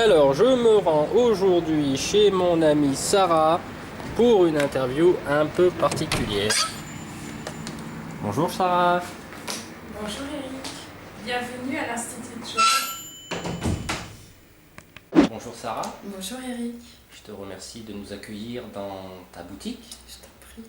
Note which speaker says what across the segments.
Speaker 1: Alors, je me rends aujourd'hui chez mon amie Sarah pour une interview un peu particulière. Bonjour Sarah.
Speaker 2: Bonjour Eric, bienvenue à l'Institut de Joie.
Speaker 1: Bonjour Sarah.
Speaker 2: Bonjour Eric,
Speaker 1: Je te remercie de nous accueillir dans ta boutique.
Speaker 2: je t'en prie.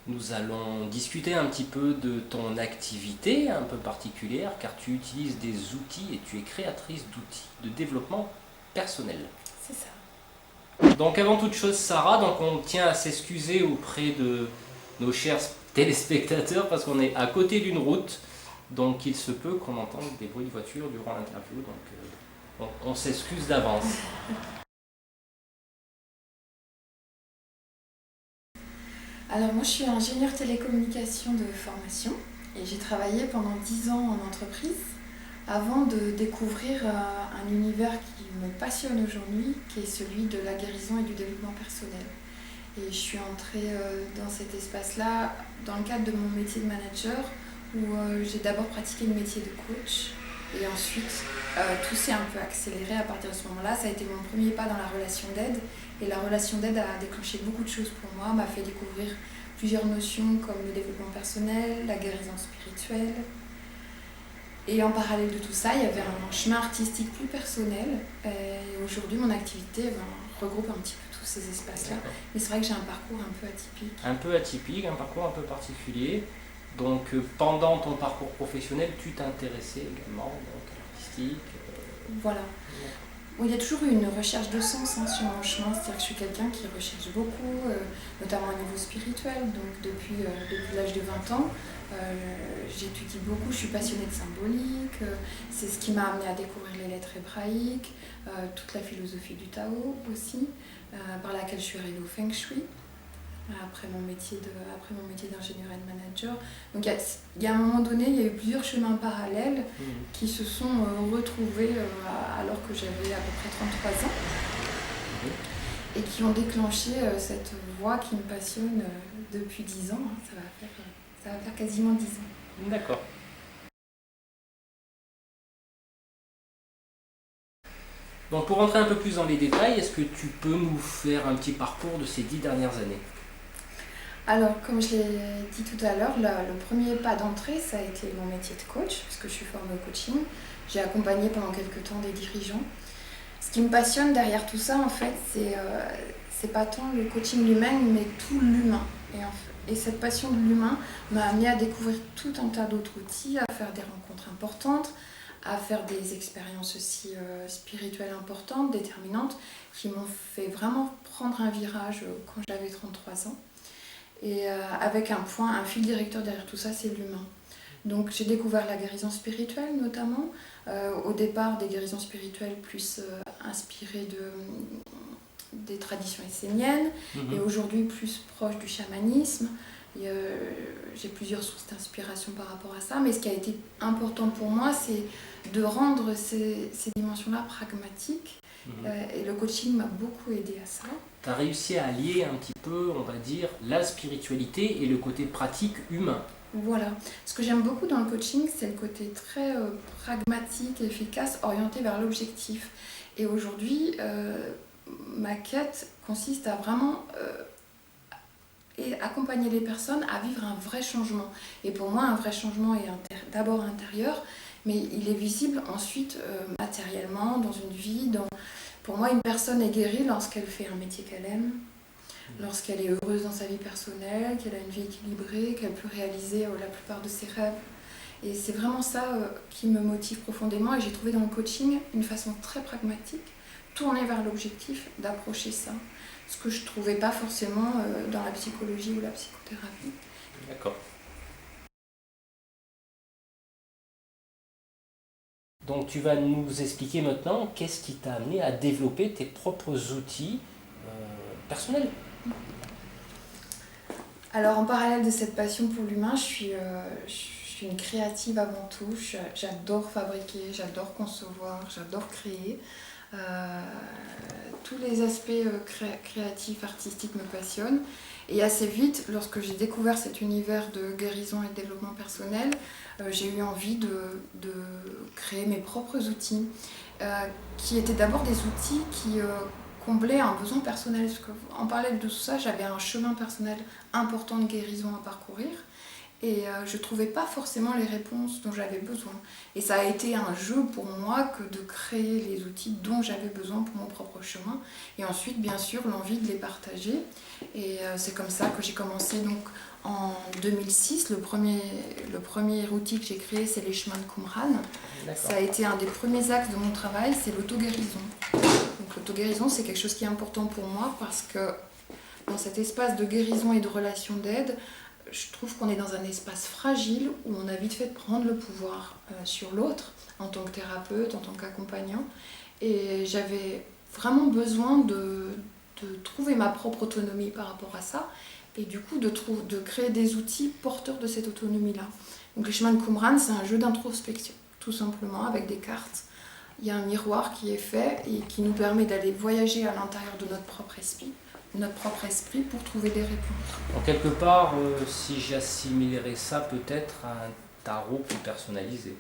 Speaker 1: Nous allons discuter un petit peu de ton activité un peu particulière car tu utilises des outils et tu es créatrice d'outils de développement personnel.
Speaker 2: C'est ça.
Speaker 1: Donc avant toute chose Sarah, donc on tient à s'excuser auprès de nos chers téléspectateurs parce qu'on est à côté d'une route, donc il se peut qu'on entende des bruits de voiture durant l'interview, donc on s'excuse d'avance.
Speaker 2: Alors moi je suis ingénieure télécommunication de formation et j'ai travaillé pendant 10 ans en entreprise avant de découvrir un univers qui me passionne aujourd'hui, qui est celui de la guérison et du développement personnel. Et je suis entrée dans cet espace-là dans le cadre de mon métier de manager où j'ai d'abord pratiqué le métier de coach et ensuite tout s'est un peu accéléré à partir de ce moment-là. Ça a été mon premier pas dans la relation d'aide et la relation d'aide a déclenché beaucoup de choses pour moi, m'a fait découvrir plusieurs notions comme le développement personnel, la guérison spirituelle. Et en parallèle de tout ça, il y avait un chemin artistique plus personnel et aujourd'hui mon activité regroupe un petit peu tous ces espaces-là. Mais c'est vrai que j'ai un parcours un peu atypique.
Speaker 1: Un peu atypique, un parcours un peu particulier. Donc pendant ton parcours professionnel, tu t'intéressais également donc, à l'artistique.
Speaker 2: Voilà. Bon, il y a toujours eu une recherche de sens sur mon chemin, c'est-à-dire que je suis quelqu'un qui recherche beaucoup, notamment au niveau spirituel. Donc depuis l'âge de 20 ans, j'étudie beaucoup, je suis passionnée de symbolique, c'est ce qui m'a amenée à découvrir les lettres hébraïques, toute la philosophie du Tao aussi, par laquelle je suis arrivée au Feng Shui. Après mon métier d'ingénieur et de manager. Donc il y a un moment donné, il y a eu plusieurs chemins parallèles qui se sont retrouvés alors que j'avais à peu près 33 ans et qui ont déclenché cette voie qui me passionne depuis 10 ans. Ça va faire quasiment 10 ans.
Speaker 1: D'accord. Donc pour rentrer un peu plus dans les détails, est-ce que tu peux nous faire un petit parcours de ces 10 dernières années ?
Speaker 2: Alors, comme je l'ai dit tout à l'heure, le premier pas d'entrée, ça a été mon métier de coach, puisque je suis formée au coaching. J'ai accompagné pendant quelques temps des dirigeants. Ce qui me passionne derrière tout ça, en fait, c'est pas tant le coaching lui-même, mais tout l'humain. Et cette passion de l'humain m'a amenée à découvrir tout un tas d'autres outils, à faire des rencontres importantes, à faire des expériences aussi spirituelles importantes, déterminantes, qui m'ont fait vraiment prendre un virage quand j'avais 33 ans. Et avec un fil directeur derrière tout ça, c'est l'humain. Donc j'ai découvert la guérison spirituelle notamment, au départ des guérisons spirituelles plus inspirées des traditions esséniennes, et aujourd'hui plus proches du chamanisme. J'ai plusieurs sources d'inspiration par rapport à ça, mais ce qui a été important pour moi, c'est de rendre ces dimensions-là pragmatiques. Et le coaching m'a beaucoup aidé à ça.
Speaker 1: Tu as réussi à allier un petit peu, on va dire, la spiritualité et le côté pratique humain.
Speaker 2: Voilà. Ce que j'aime beaucoup dans le coaching, c'est le côté très pragmatique, efficace, orienté vers l'objectif. Et aujourd'hui, ma quête consiste à vraiment accompagner les personnes à vivre un vrai changement. Et pour moi, un vrai changement est d'abord intérieur, mais il est visible ensuite matériellement, dans une vie. Pour moi, une personne est guérie lorsqu'elle fait un métier qu'elle aime, lorsqu'elle est heureuse dans sa vie personnelle, qu'elle a une vie équilibrée, qu'elle peut réaliser la plupart de ses rêves. Et c'est vraiment ça qui me motive profondément. Et j'ai trouvé dans le coaching une façon très pragmatique, tournée vers l'objectif, d'approcher ça. Ce que je ne trouvais pas forcément dans la psychologie ou la psychothérapie.
Speaker 1: D'accord. Donc tu vas nous expliquer maintenant qu'est-ce qui t'a amené à développer tes propres outils personnels.
Speaker 2: Alors en parallèle de cette passion pour l'humain, je suis une créative avant tout. J'adore fabriquer, j'adore concevoir, j'adore créer. Tous les aspects créatifs, artistiques me passionnent. Et assez vite, lorsque j'ai découvert cet univers de guérison et de développement personnel, j'ai eu envie de créer mes propres outils, qui étaient d'abord des outils qui comblaient un besoin personnel. Parce qu'en parallèle de tout ça, j'avais un chemin personnel important de guérison à parcourir. Et je ne trouvais pas forcément les réponses dont j'avais besoin. Et ça a été un jeu pour moi que de créer les outils dont j'avais besoin pour mon propre chemin. Et ensuite, bien sûr, l'envie de les partager. Et c'est comme ça que j'ai commencé donc, en 2006. Le premier outil que j'ai créé, c'est les chemins de Qumran. Ça a été un des premiers axes de mon travail, c'est l'auto-guérison. Donc l'auto-guérison, c'est quelque chose qui est important pour moi parce que dans cet espace de guérison et de relation d'aide, je trouve qu'on est dans un espace fragile où on a vite fait de prendre le pouvoir sur l'autre en tant que thérapeute, en tant qu'accompagnant. Et j'avais vraiment besoin de trouver ma propre autonomie par rapport à ça et du coup de créer des outils porteurs de cette autonomie-là. Donc les chemins de Qumran, c'est un jeu d'introspection, tout simplement, avec des cartes. Il y a un miroir qui est fait et qui nous permet d'aller voyager à l'intérieur de notre propre esprit pour trouver des réponses.
Speaker 1: En quelque part, si j'assimilerais ça peut-être à un tarot plus personnalisé.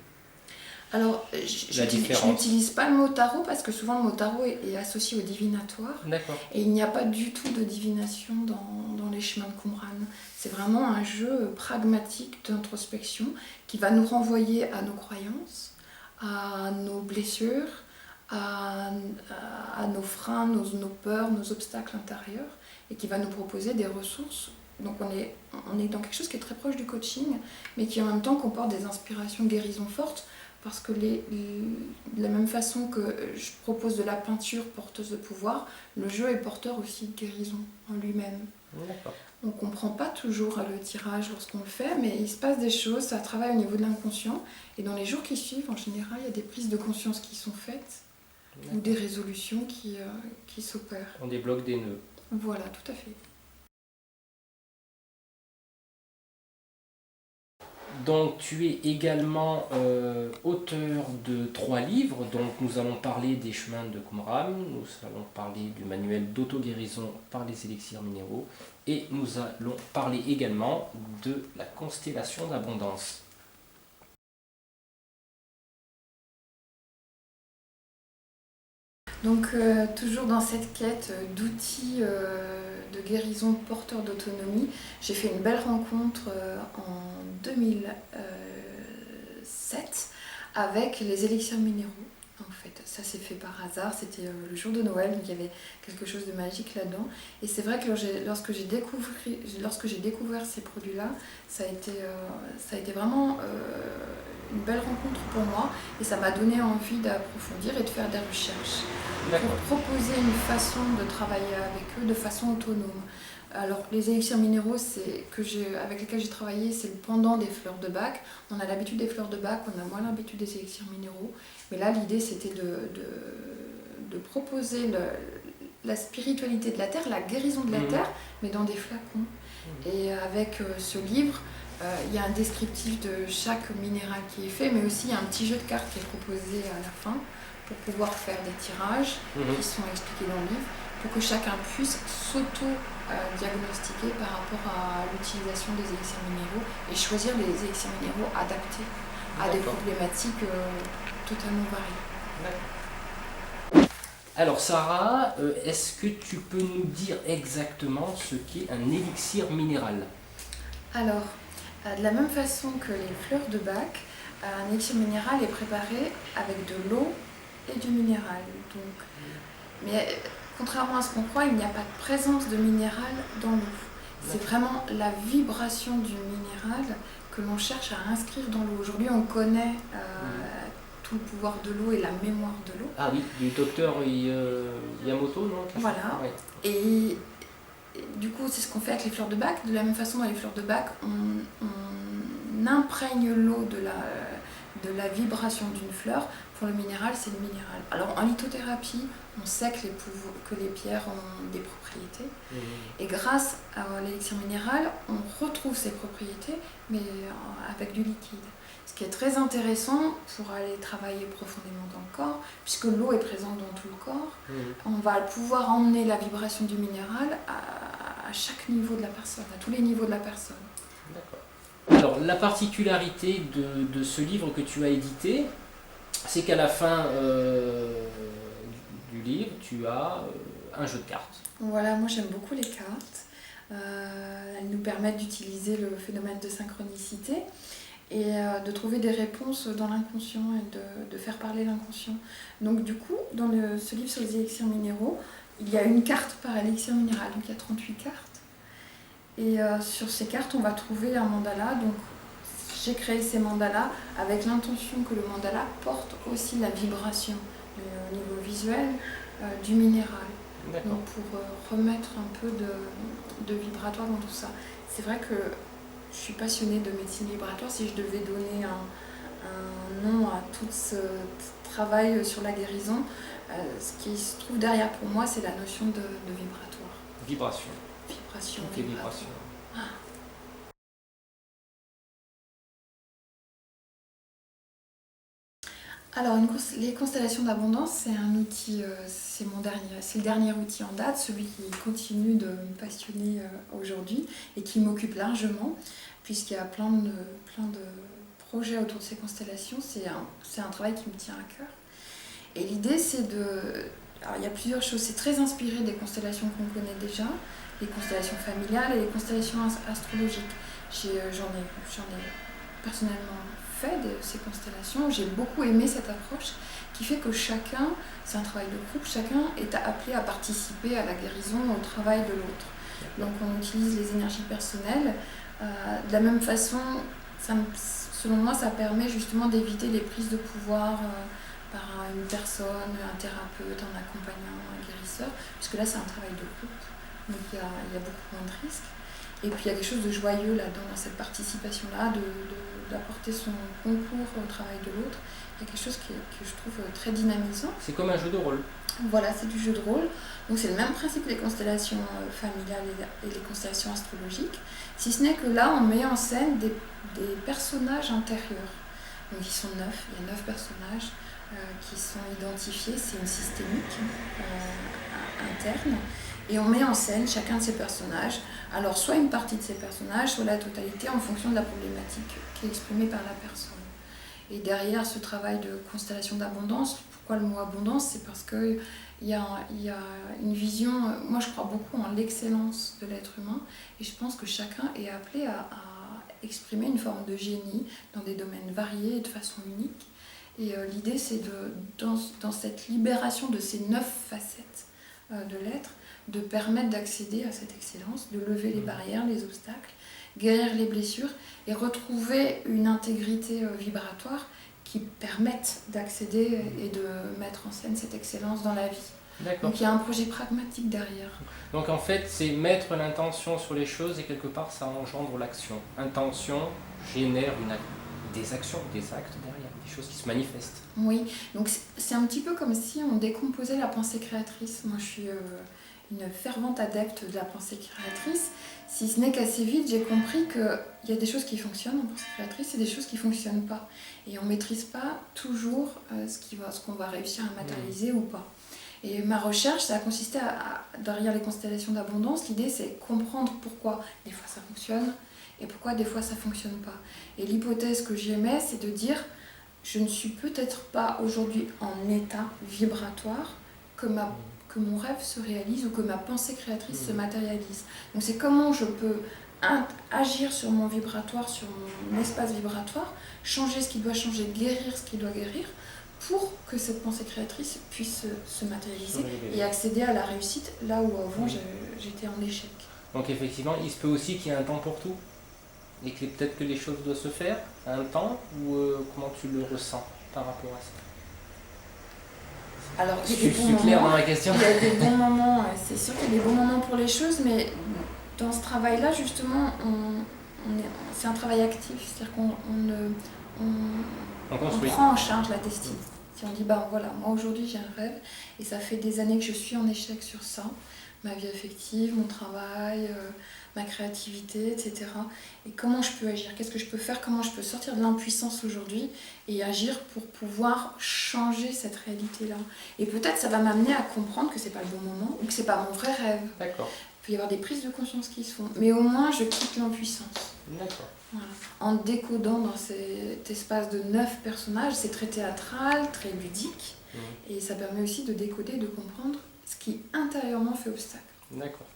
Speaker 2: Alors, je n'utilise pas le mot tarot parce que souvent le mot tarot est associé au divinatoire.
Speaker 1: D'accord.
Speaker 2: Et il n'y a pas du tout de divination dans les chemins de Qumran. C'est vraiment un jeu pragmatique d'introspection qui va nous renvoyer à nos croyances, à nos blessures, à nos freins, nos peurs, nos obstacles intérieurs et qui va nous proposer des ressources. Donc on est dans quelque chose qui est très proche du coaching mais qui en même temps comporte des inspirations de guérison fortes parce que de la même façon que je propose de la peinture porteuse de pouvoir, le jeu est porteur aussi de guérison en lui-même.
Speaker 1: D'accord.
Speaker 2: On ne comprend pas toujours le tirage lorsqu'on le fait, mais il se passe des choses, ça travaille au niveau de l'inconscient. Et dans les jours qui suivent, en général, il y a des prises de conscience qui sont faites ou des résolutions qui s'opèrent.
Speaker 1: On débloque des nœuds.
Speaker 2: Voilà, tout à fait.
Speaker 1: Donc tu es également auteur de 3 livres, donc nous allons parler des chemins de Qumran, nous allons parler du manuel d'auto-guérison par les élixirs minéraux et nous allons parler également de la constellation d'abondance.
Speaker 2: Donc toujours dans cette quête d'outils de guérison porteurs d'autonomie, j'ai fait une belle rencontre en 2007 avec les élixirs minéraux. En fait, ça s'est fait par hasard, c'était le jour de Noël, donc il y avait quelque chose de magique là-dedans. Et c'est vrai que lorsque j'ai découvert ces produits-là, ça a été vraiment une belle rencontre pour moi et ça m'a donné envie d'approfondir et de faire des recherches pour proposer une façon de travailler avec eux de façon autonome. Alors les élixirs minéraux avec lesquels j'ai travaillé, c'est le pendant des fleurs de Bach. On a l'habitude des fleurs de Bach, on a moins l'habitude des élixirs minéraux. Mais là l'idée c'était de proposer la spiritualité de la terre, la guérison de la terre, mais dans des flacons. Et avec ce livre, il y a un descriptif de chaque minéral qui est fait, mais aussi il y a un petit jeu de cartes qui est proposé à la fin pour pouvoir faire des tirages qui sont expliqués dans le livre, pour que chacun puisse s'auto-diagnostiquer par rapport à l'utilisation des élixirs minéraux et choisir les élixirs minéraux adaptés à des problématiques totalement variées.
Speaker 1: Alors Sarah, est-ce que tu peux nous dire exactement ce qu'est un élixir minéral?
Speaker 2: Alors, de la même façon que les fleurs de Bach, un élixir minéral est préparé avec de l'eau et du minéral. Mais contrairement à ce qu'on croit, il n'y a pas de présence de minéral dans l'eau. C'est vraiment la vibration du minéral que l'on cherche à inscrire dans l'eau. Aujourd'hui, on connaît tout le pouvoir de l'eau et la mémoire de l'eau.
Speaker 1: Ah oui, du docteur Yamoto, non?
Speaker 2: Voilà. Ouais. Et du coup, c'est ce qu'on fait avec les fleurs de Bach. De la même façon, dans les fleurs de Bach, on imprègne l'eau de la vibration d'une fleur. Pour le minéral, c'est le minéral. Alors en lithothérapie, on sait que les pierres ont des propriétés. Et grâce à l'élixir minéral, on retrouve ces propriétés, mais avec du liquide. Ce qui est très intéressant pour aller travailler profondément dans le corps, puisque l'eau est présente dans tout le corps. On va pouvoir emmener la vibration du minéral à chaque niveau de la personne, à tous les niveaux de la personne.
Speaker 1: D'accord. Alors, la particularité de ce livre que tu as édité, c'est qu'à la fin du livre, tu as un jeu de cartes.
Speaker 2: Voilà, moi j'aime beaucoup les cartes. Elles nous permettent d'utiliser le phénomène de synchronicité et de trouver des réponses dans l'inconscient et de faire parler l'inconscient. Donc du coup, dans ce livre sur les élixirs minéraux, il y a une carte par élixir minéral, donc il y a 38 cartes. Et sur ces cartes, on va trouver un mandala. Donc j'ai créé ces mandalas avec l'intention que le mandala porte aussi la vibration au niveau visuel du minéral. Donc pour remettre un peu de vibratoire dans tout ça. C'est vrai que je suis passionnée de médecine vibratoire. Si je devais donner un nom à tout ce travail sur la guérison, ce qui se trouve derrière pour moi, c'est la notion de vibratoire.
Speaker 1: Vibration.
Speaker 2: Vibration,
Speaker 1: Okay, vibration.
Speaker 2: Alors, les constellations d'abondance, c'est un outil, c'est le dernier outil en date, celui qui continue de me passionner aujourd'hui et qui m'occupe largement, puisqu'il y a plein de projets autour de ces constellations. C'est un travail qui me tient à cœur. Et l'idée, c'est de... Alors, il y a plusieurs choses. C'est très inspiré des constellations qu'on connaît déjà, les constellations familiales et les constellations astrologiques. J'en ai personnellement fait de ces constellations. J'ai beaucoup aimé cette approche qui fait que chacun, c'est un travail de groupe, chacun est appelé à participer à la guérison, au travail de l'autre. Donc on utilise les énergies personnelles. De la même façon, selon moi, ça permet justement d'éviter les prises de pouvoir par une personne, un thérapeute, un accompagnant, un guérisseur, puisque là c'est un travail de groupe, donc il y a beaucoup moins de risques. Et puis il y a quelque chose de joyeux là-dedans, dans cette participation-là, d'apporter son concours au travail de l'autre. Il y a quelque chose que je trouve très dynamisant.
Speaker 1: C'est comme un jeu de rôle.
Speaker 2: Voilà, c'est du jeu de rôle. Donc c'est le même principe que les constellations familiales et les constellations astrologiques, si ce n'est que là on met en scène des personnages intérieurs. Donc ils sont 9, il y a 9 personnages qui sont identifiés, c'est une systémique interne. Et on met en scène chacun de ces personnages, alors soit une partie de ces personnages, soit la totalité en fonction de la problématique qui est exprimée par la personne. Et derrière ce travail de constellation d'abondance, pourquoi le mot abondance? C'est parce qu'il y a une vision, moi je crois beaucoup en l'excellence de l'être humain, et je pense que chacun est appelé à exprimer une forme de génie dans des domaines variés et de façon unique. Et l'idée c'est dans cette libération de ces 9 facettes de l'être, de permettre d'accéder à cette excellence, de lever les barrières, les obstacles, guérir les blessures et retrouver une intégrité vibratoire qui permette d'accéder et de mettre en scène cette excellence dans la vie.
Speaker 1: D'accord.
Speaker 2: Donc il y a un projet pragmatique derrière.
Speaker 1: Donc en fait, c'est mettre l'intention sur les choses et quelque part ça engendre l'action. Intention génère des actions, des actes derrière, des choses qui se manifestent.
Speaker 2: Oui, donc c'est un petit peu comme si on décomposait la pensée créatrice. Moi je suis une fervente adepte de la pensée créatrice, si ce n'est qu'assez vite j'ai compris qu'il y a des choses qui fonctionnent en pensée créatrice et des choses qui ne fonctionnent pas. Et on ne maîtrise pas toujours ce qu'on va réussir à matérialiser ou pas. Et ma recherche, ça a consisté derrière les constellations d'abondance, l'idée c'est comprendre pourquoi des fois ça fonctionne et pourquoi des fois ça ne fonctionne pas. Et l'hypothèse que j'émets, c'est de dire, je ne suis peut-être pas aujourd'hui en état vibratoire que mon rêve se réalise ou que ma pensée créatrice se matérialise. Donc c'est comment je peux agir sur mon vibratoire, sur mon espace vibratoire, changer ce qui doit changer, guérir ce qui doit guérir, pour que cette pensée créatrice puisse se matérialiser et accéder à la réussite là où avant j'étais en échec.
Speaker 1: Donc effectivement, il se peut aussi qu'il y ait un temps pour tout et que peut-être que les choses doivent se faire à un temps ou comment tu le ressens par rapport à ça?
Speaker 2: Alors,
Speaker 1: je suis clair dans ma question.
Speaker 2: Il y a des bons moments, c'est sûr qu'il y a des bons moments pour les choses, mais dans ce travail-là, justement, c'est un travail actif, c'est-à-dire qu'on prend en charge la destinée. Si on dit, voilà, moi aujourd'hui j'ai un rêve, et ça fait des années que je suis en échec sur ça, ma vie affective, mon travail, ma créativité, etc. Et comment je peux agir? Qu'est-ce que je peux faire? Comment je peux sortir de l'impuissance aujourd'hui et agir pour pouvoir changer cette réalité-là? Et peut-être ça va m'amener à comprendre que c'est pas le bon moment ou que c'est pas mon vrai rêve.
Speaker 1: D'accord.
Speaker 2: peut y avoir des prises de conscience qui se font. Mais au moins, je quitte l'impuissance.
Speaker 1: D'accord.
Speaker 2: Voilà. En décodant dans cet espace de 9 personnages, c'est très théâtral, très ludique. Et ça permet aussi de décoder, de comprendre ce qui intérieurement fait obstacle
Speaker 1: D'accord.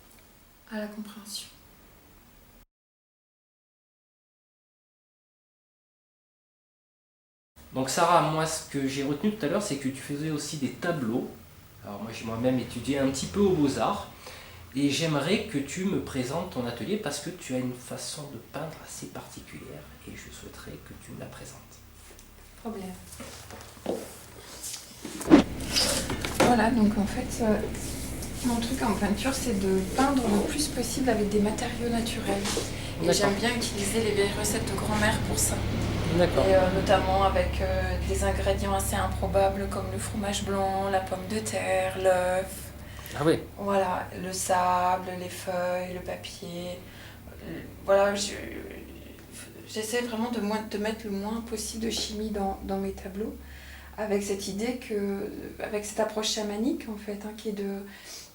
Speaker 2: à la compréhension.
Speaker 1: Donc Sarah, moi ce que j'ai retenu tout à l'heure, c'est que tu faisais aussi des tableaux. Alors moi j'ai moi-même étudié un petit peu aux Beaux-Arts. Et j'aimerais que tu me présentes ton atelier parce que tu as une façon de peindre assez particulière et je souhaiterais que tu me la présentes.
Speaker 2: Problème. Voilà, donc en fait, mon truc en peinture, c'est de peindre le plus possible avec des matériaux naturels. Et j'aime bien utiliser les vieilles recettes de grand-mère pour ça.
Speaker 1: D'accord.
Speaker 2: Et notamment avec des ingrédients assez improbables comme le fromage blanc, la pomme de terre, l'œuf.
Speaker 1: Ah oui.
Speaker 2: Voilà, le sable, les feuilles, le papier. Voilà, j'essaie vraiment de mettre le moins possible de chimie dans mes tableaux, avec cette idée avec cette approche chamanique en fait, qui est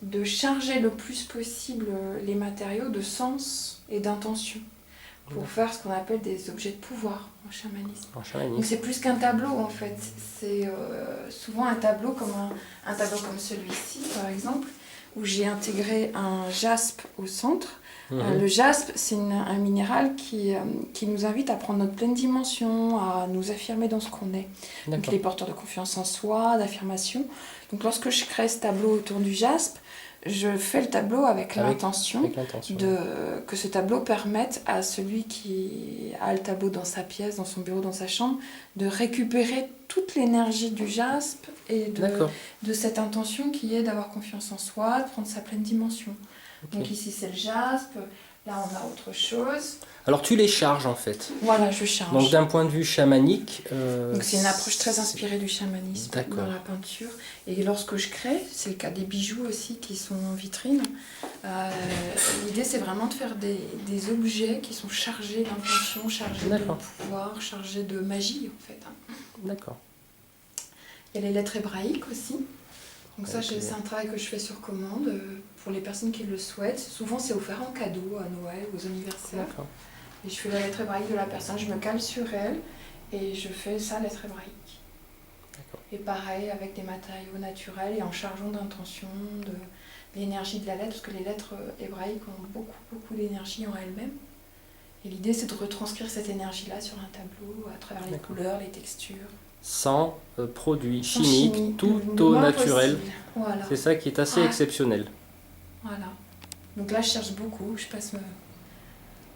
Speaker 2: de charger le plus possible les matériaux de sens et d'intention pour faire ce qu'on appelle des objets de pouvoir en chamanisme. Donc c'est plus qu'un tableau en fait, c'est souvent un tableau comme un tableau comme celui-ci par exemple, où j'ai intégré un jaspe au centre. Le jaspe, c'est un minéral qui nous invite à prendre notre pleine dimension, à nous affirmer dans ce qu'on est. Donc il est porteur de confiance en soi, d'affirmation. Donc lorsque je crée ce tableau autour du jaspe, je fais le tableau avec l'intention que ce tableau permette à celui qui a le tableau dans sa pièce, dans son bureau, dans sa chambre, de récupérer toute l'énergie du jaspe et de cette intention qui est d'avoir confiance en soi, de prendre sa pleine dimension. Donc ici c'est le jaspe, là on a autre chose.
Speaker 1: Alors tu les charges en fait.
Speaker 2: Voilà, je charge.
Speaker 1: Donc d'un point de vue chamanique...
Speaker 2: Donc c'est une approche très inspirée du chamanisme dans la peinture. Et lorsque je crée, c'est le cas des bijoux aussi qui sont en vitrine, l'idée c'est vraiment de faire des objets qui sont chargés d'intention, chargés de pouvoir, chargés de magie en fait.
Speaker 1: D'accord.
Speaker 2: Il y a les lettres hébraïques aussi. Donc ça, c'est un travail que je fais sur commande pour les personnes qui le souhaitent. Souvent, c'est offert en cadeau à Noël, aux anniversaires. Et je fais la lettre hébraïque de la personne, je me cale sur elle et je fais sa lettre hébraïque. Et pareil, avec des matériaux naturels et en chargeant d'intention, de l'énergie de la lettre, parce que les lettres hébraïques ont beaucoup d'énergie en elles-mêmes. Et l'idée, c'est de retranscrire cette énergie-là sur un tableau à travers les couleurs, les textures.
Speaker 1: Sans produits chimiques, tout au naturel.
Speaker 2: Voilà.
Speaker 1: C'est ça qui est assez exceptionnel.
Speaker 2: Voilà. Donc là, je cherche beaucoup. Je passe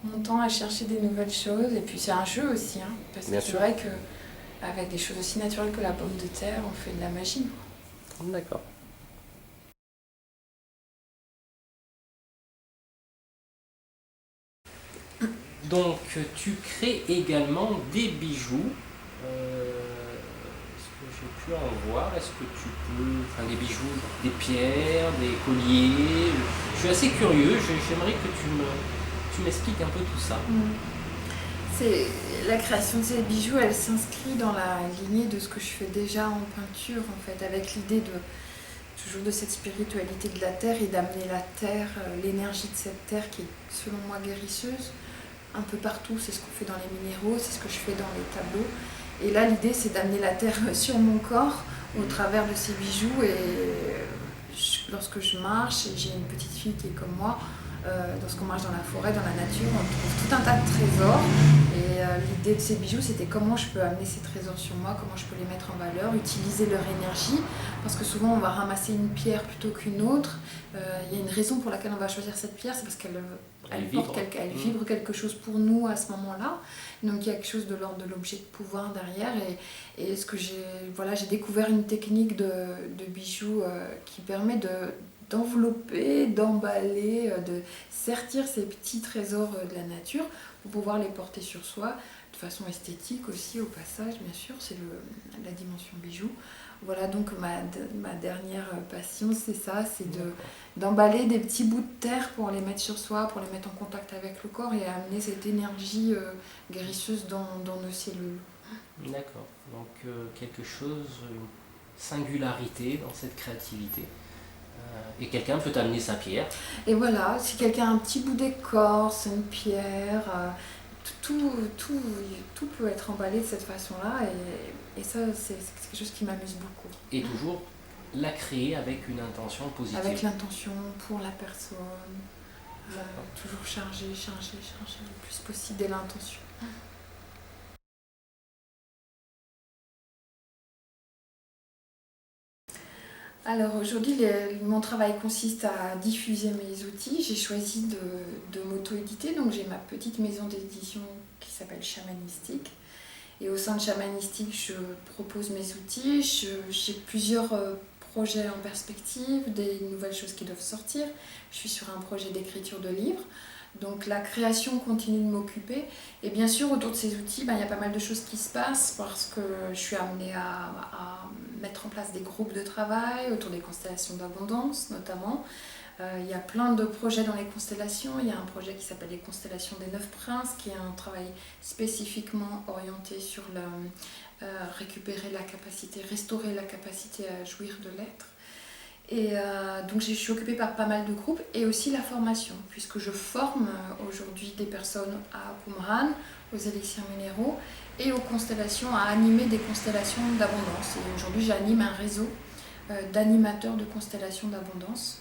Speaker 2: mon temps à chercher des nouvelles choses. Et puis c'est un jeu aussi. Parce que c'est vrai qu'avec des choses aussi naturelles que la pomme de terre, on fait de la magie.
Speaker 1: D'accord. Donc tu crées également des bijoux. J'ai pu en voir, est-ce que tu peux, des bijoux, des pierres, des colliers, je suis assez curieux, j'aimerais que tu m'expliques un peu tout ça.
Speaker 2: La création de ces bijoux, elle s'inscrit dans la lignée de ce que je fais déjà en peinture en fait, avec l'idée toujours de cette spiritualité de la terre et d'amener la terre, l'énergie de cette terre qui est selon moi guérisseuse, un peu partout, c'est ce qu'on fait dans les minéraux, c'est ce que je fais dans les tableaux. Et là, l'idée, c'est d'amener la terre sur mon corps au travers de ces bijoux. Et lorsque je marche, et j'ai une petite fille qui est comme moi, lorsqu'on marche dans la forêt, dans la nature, on trouve tout un tas de trésors. Et l'idée de ces bijoux, c'était comment je peux amener ces trésors sur moi, comment je peux les mettre en valeur, utiliser leur énergie. Parce que souvent, on va ramasser une pierre plutôt qu'une autre. Il y a une raison pour laquelle on va choisir cette pierre, c'est parce qu'elle vibre quelque chose pour nous à ce moment-là. Donc il y a quelque chose de l'ordre de l'objet de pouvoir derrière. Et ce que j'ai découvert une technique de bijoux qui permet d'envelopper, d'emballer, de sertir ces petits trésors de la nature pour pouvoir les porter sur soi de façon esthétique aussi au passage, bien sûr, c'est la dimension bijou. Voilà, donc ma dernière passion, c'est ça, c'est d'emballer des petits bouts de terre pour les mettre sur soi, pour les mettre en contact avec le corps et amener cette énergie guérisseuse dans nos cellules.
Speaker 1: D'accord, donc quelque chose, une singularité dans cette créativité. Et quelqu'un peut t'amener sa pierre.
Speaker 2: Et voilà, si quelqu'un a un petit bout d'écorce, une pierre, tout peut être emballé de cette façon-là. Et ça, c'est quelque chose qui m'amuse beaucoup.
Speaker 1: Et toujours la créer avec une intention positive.
Speaker 2: Avec l'intention pour la personne. Toujours charger le plus possible de l'intention. Alors aujourd'hui, mon travail consiste à diffuser mes outils. J'ai choisi de m'auto-éditer, donc j'ai ma petite maison d'édition qui s'appelle Chamanistique. Et au sein de Chamanistique, je propose mes outils. J'ai plusieurs projets en perspective, des nouvelles choses qui doivent sortir. Je suis sur un projet d'écriture de livres. Donc la création continue de m'occuper. Et bien sûr, autour de ces outils, il y a pas mal de choses qui se passent parce que je suis amenée à mettre en place des groupes de travail autour des constellations d'abondance notamment. Il y a plein de projets dans les constellations. Il y a un projet qui s'appelle les constellations des 9 princes, qui est un travail spécifiquement orienté sur récupérer la capacité, restaurer la capacité à jouir de l'être. Et donc je suis occupée par pas mal de groupes et aussi la formation, puisque je forme aujourd'hui des personnes à Qumran, aux élixirs minéraux et aux constellations, à animer des constellations d'abondance. Et aujourd'hui j'anime un réseau d'animateurs de constellations d'abondance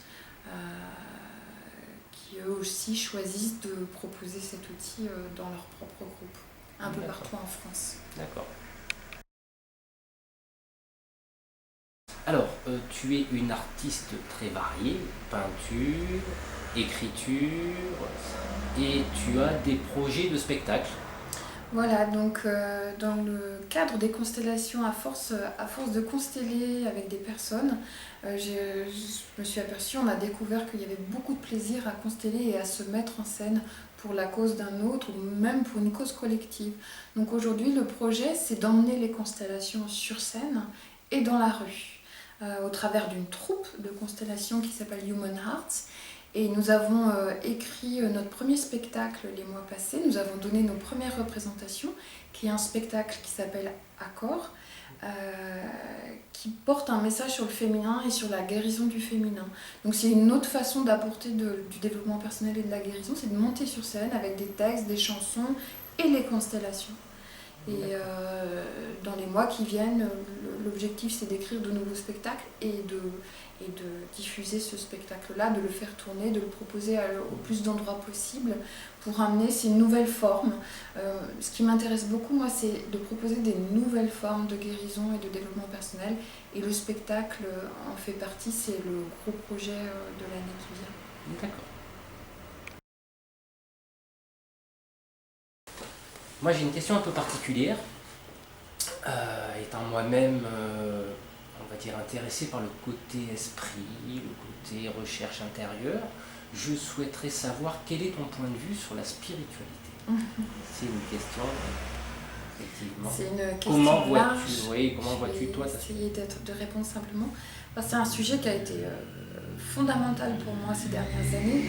Speaker 2: qui eux aussi choisissent de proposer cet outil dans leur propre groupe, un peu partout en France.
Speaker 1: D'accord. Alors, tu es une artiste très variée, peinture, écriture, et tu as des projets de spectacle.
Speaker 2: Voilà, donc dans le cadre des constellations, à force de consteller avec des personnes, je me suis aperçue, on a découvert qu'il y avait beaucoup de plaisir à consteller et à se mettre en scène pour la cause d'un autre ou même pour une cause collective. Donc aujourd'hui, le projet, c'est d'emmener les constellations sur scène et dans la rue. Au travers d'une troupe de constellations qui s'appelle Human Hearts. Et nous avons écrit notre premier spectacle les mois passés. Nous avons donné nos premières représentations, qui est un spectacle qui s'appelle Accord, qui porte un message sur le féminin et sur la guérison du féminin. Donc c'est une autre façon d'apporter du développement personnel et de la guérison, c'est de monter sur scène avec des textes, des chansons et les constellations. Et dans les mois qui viennent, l'objectif c'est d'écrire de nouveaux spectacles et de diffuser ce spectacle-là, de le faire tourner, de le proposer au plus d'endroits possible pour amener ces nouvelles formes. Ce qui m'intéresse beaucoup, moi, c'est de proposer des nouvelles formes de guérison et de développement personnel. Et le spectacle en fait partie, c'est le gros projet de l'année qui vient.
Speaker 1: D'accord. Moi j'ai une question un peu particulière. Étant moi-même, on va dire, intéressé par le côté esprit, le côté recherche intérieure, je souhaiterais savoir quel est ton point de vue sur la spiritualité. C'est une question, effectivement.
Speaker 2: C'est une question
Speaker 1: comment
Speaker 2: large.
Speaker 1: vois-tu toi ça?
Speaker 2: Essayer de répondre simplement. C'est un sujet qui a été fondamental pour moi ces dernières années.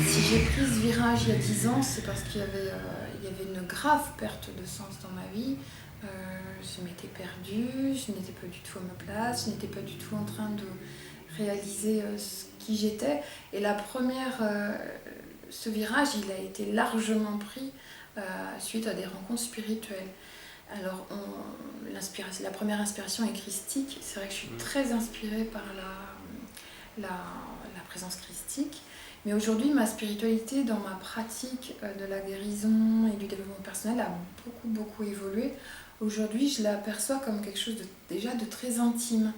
Speaker 2: Si j'ai pris ce virage il y a 10 ans, c'est parce qu'il y avait une grave perte de sens dans ma vie. Je m'étais perdue, je n'étais pas du tout à ma place, je n'étais pas du tout en train de réaliser qui j'étais. Et ce virage, il a été largement pris suite à des rencontres spirituelles. Alors, la première inspiration est christique. C'est vrai que je suis très inspirée par la présence christique. Mais aujourd'hui, ma spiritualité dans ma pratique de la guérison et du développement personnel a beaucoup évolué. Aujourd'hui, je l'aperçois comme quelque chose déjà de très intime.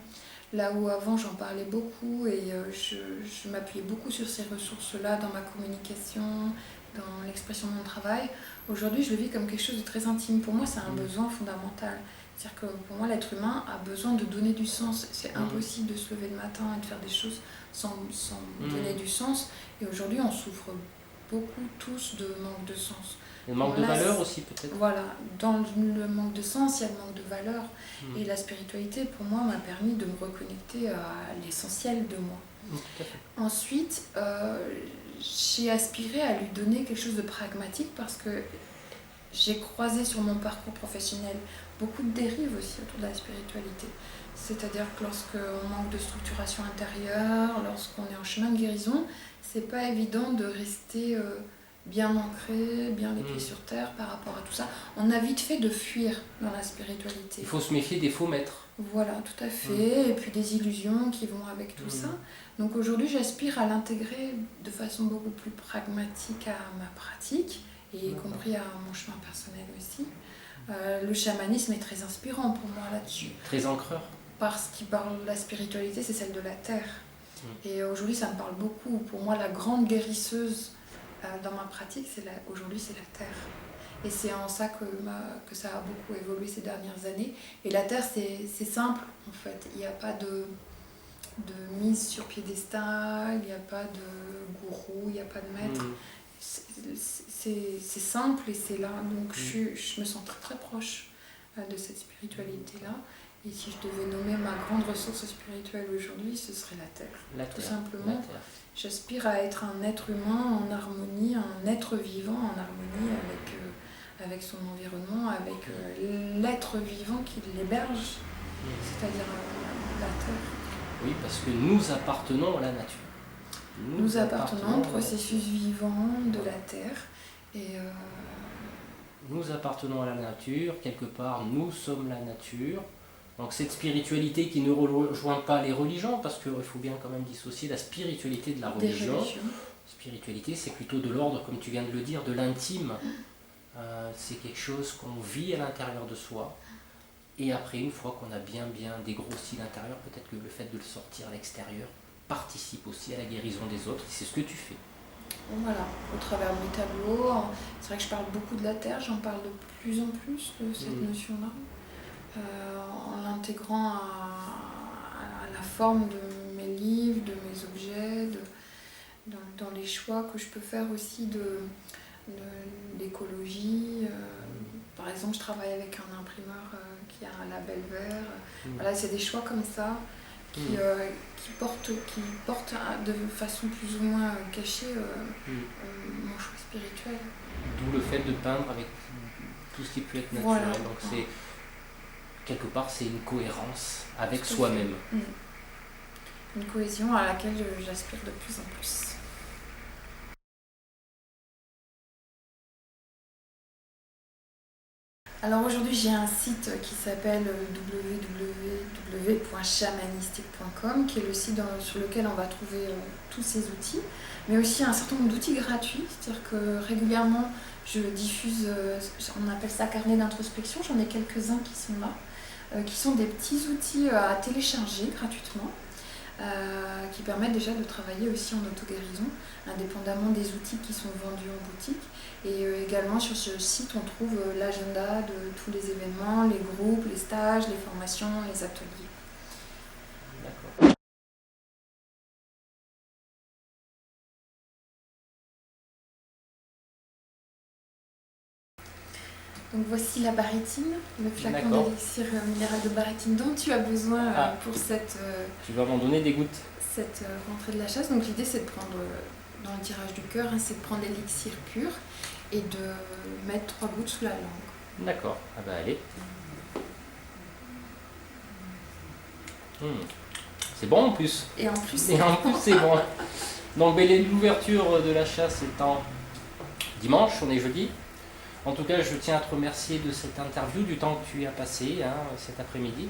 Speaker 2: Là où avant, j'en parlais beaucoup et je m'appuyais beaucoup sur ces ressources-là dans ma communication, dans l'expression de mon travail. Aujourd'hui, je le vis comme quelque chose de très intime. Pour moi, c'est un besoin fondamental. C'est-à-dire que pour moi, l'être humain a besoin de donner du sens. C'est impossible de se lever le matin et de faire des choses sans donner du sens. Et aujourd'hui, on souffre beaucoup tous de manque de sens.
Speaker 1: Le manque de valeur aussi peut-être.
Speaker 2: Voilà, dans le manque de sens, il y a le manque de valeur. Et la spiritualité, pour moi, m'a permis de me reconnecter à l'essentiel de moi.
Speaker 1: Tout à fait.
Speaker 2: Ensuite, j'ai aspiré à lui donner quelque chose de pragmatique parce que j'ai croisé sur mon parcours professionnel beaucoup de dérives aussi autour de la spiritualité. C'est-à-dire que lorsqu'on manque de structuration intérieure, lorsqu'on est en chemin de guérison, c'est pas évident de rester bien ancré, bien les pieds sur terre par rapport à tout ça. On a vite fait de fuir dans la spiritualité.
Speaker 1: Il faut se méfier des faux maîtres.
Speaker 2: Voilà, tout à fait. Et puis des illusions qui vont avec tout ça. Donc aujourd'hui, j'aspire à l'intégrer de façon beaucoup plus pragmatique à ma pratique, et y compris à mon chemin personnel aussi. Le chamanisme est très inspirant pour moi là-dessus.
Speaker 1: Très ancreur.
Speaker 2: Parce qu'il parle de la spiritualité, c'est celle de la terre. Et aujourd'hui, ça me parle beaucoup. Pour moi, la grande guérisseuse dans ma pratique, aujourd'hui, c'est la terre. Et c'est en ça que ça a beaucoup évolué ces dernières années. Et la terre, c'est simple, en fait. Il n'y a pas de mise sur piédestal, il n'y a pas de gourou, il n'y a pas de maître. C'est simple et c'est là. Donc je me sens très très proche de cette spiritualité-là. Et si je devais nommer ma grande ressource spirituelle aujourd'hui, ce serait la terre. Tout simplement. J'aspire à être un être humain en harmonie, un être vivant en harmonie avec son environnement, avec l'être vivant qui l'héberge, c'est-à-dire la terre.
Speaker 1: Oui, parce que nous appartenons à la nature.
Speaker 2: Nous appartenons au processus vivant de la terre. Et
Speaker 1: nous appartenons à la nature, quelque part nous sommes la nature. Donc cette spiritualité qui ne rejoint pas les religions, parce qu'il faut bien quand même dissocier la spiritualité de la religion. Spiritualité, c'est plutôt de l'ordre, comme tu viens de le dire, de l'intime. C'est quelque chose qu'on vit à l'intérieur de soi. Et après, une fois qu'on a bien dégrossi l'intérieur, peut-être que le fait de le sortir à l'extérieur participe aussi à la guérison des autres. C'est ce que tu fais.
Speaker 2: Voilà, au travers de mes tableaux. C'est vrai que je parle beaucoup de la terre, j'en parle de plus en plus de cette notion-là. En l'intégrant à la forme de mes livres, de mes objets, dans les choix que je peux faire aussi de l'écologie. Par exemple, je travaille avec un imprimeur qui a un label vert. Voilà, c'est des choix comme ça qui portent de façon plus ou moins cachée mon choix spirituel.
Speaker 1: D'où le fait de peindre avec tout ce qui peut être naturel. Voilà. Donc c'est quelque part, c'est une cohérence avec soi-même.
Speaker 2: Une cohésion à laquelle j'aspire de plus en plus. Alors aujourd'hui, j'ai un site qui s'appelle www.chamanistique.com, qui est le site sur lequel on va trouver tous ces outils, mais aussi un certain nombre d'outils gratuits. C'est-à-dire que régulièrement, je diffuse, on appelle ça carnet d'introspection, j'en ai quelques-uns qui sont là, qui sont des petits outils à télécharger gratuitement, qui permettent déjà de travailler aussi en auto-guérison, indépendamment des outils qui sont vendus en boutique. Et également sur ce site, on trouve l'agenda de tous les événements, les groupes, les stages, les formations, les ateliers.
Speaker 1: D'accord.
Speaker 2: Donc voici la barytine, le flacon d'élixir minéral de barytine dont tu as besoin pour cette...
Speaker 1: tu vas m'en donner des gouttes.
Speaker 2: Cette rentrée de la chasse. Donc l'idée, c'est de prendre, dans le tirage du cœur, c'est de prendre l'élixir pur et de mettre 3 gouttes sous la langue.
Speaker 1: D'accord, ah bah allez. C'est bon en plus.
Speaker 2: Et en plus,
Speaker 1: c'est bon. Donc l'ouverture de la chasse étant dimanche, on est jeudi. En tout cas, je tiens à te remercier de cette interview, du temps que tu as passé cet après-midi.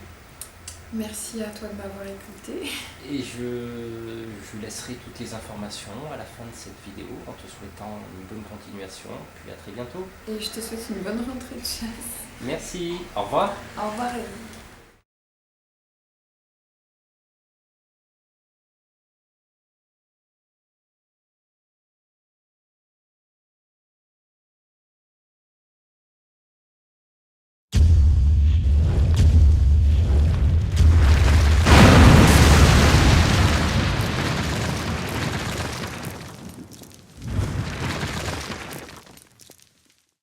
Speaker 2: Merci à toi de m'avoir écouté.
Speaker 1: Et je laisserai toutes les informations à la fin de cette vidéo en te souhaitant une bonne continuation. Puis à très bientôt.
Speaker 2: Et je te souhaite une bonne rentrée de chasse.
Speaker 1: Merci. Au revoir.
Speaker 2: Au revoir.